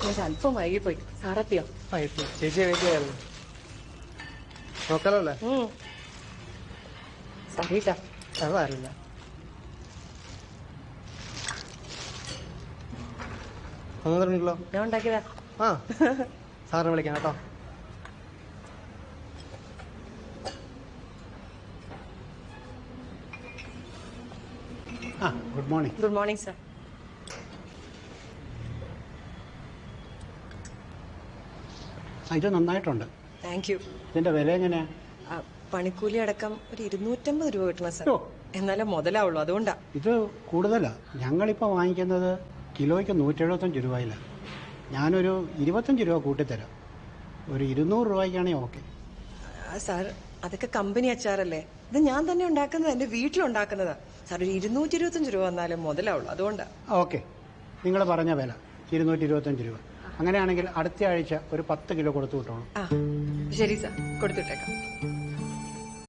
ഞാൻ അല്പം വൈകിപ്പോയി. സാറെത്തിയോ? ചേച്ചിയെ വെയിറ്റ് ചെയ്യായിരുന്നു. നോക്കാലോ അല്ലേ? സറീട്ടാ. അതറിയില്ല. ഒന്നുണ്ടല്ലോ ഞാൻ ഉണ്ടാക്കിയതാ. ആ സാറിനെ വിളിക്കാം കേട്ടോ. Good morning. Good morning sir. ഇത് നന്നായിട്ടുണ്ട്. Thank you. ഇതിന്റെ വില എങ്ങനെയാ? പണിക്കൂലി അടക്കം ഒരു 250 രൂപ കിട്ടണം സാർ. എന്നാലേ മുതലാവുള്ളൂ, അതുകൊണ്ടാ. ഇത് കൂടുതലാ. ഞങ്ങളിപ്പോൾ വാങ്ങിക്കുന്നത് കിലോയ്ക്ക് 175 രൂപയില്ല. ഞാനൊരു 25 രൂപ കൂട്ടിത്തരാം. ഒരു 200 രൂപയ്ക്കാണെങ്കിൽ ഓക്കെ. സാർ അതൊക്കെ കമ്പനി അച്ചാറല്ലേ. ഇത് ഞാൻ തന്നെ ഉണ്ടാക്കുന്നത്, എന്റെ വീട്ടിലുണ്ടാക്കുന്നതാ സാർ. ഒരു 225 രൂപ വന്നാലേ മുതലാവുള്ളൂ, അതുകൊണ്ടാ. ഓക്കെ, നിങ്ങൾ പറഞ്ഞ വില 225 രൂപ. അങ്ങനെയാണെങ്കിൽ അടുത്ത ആഴ്ച ഒരു 10 കിലോ കൊടുത്തു വിട്ടോളൂ. ശരി സാർ, കൊടുത്തുവിട്ടേക്കാം.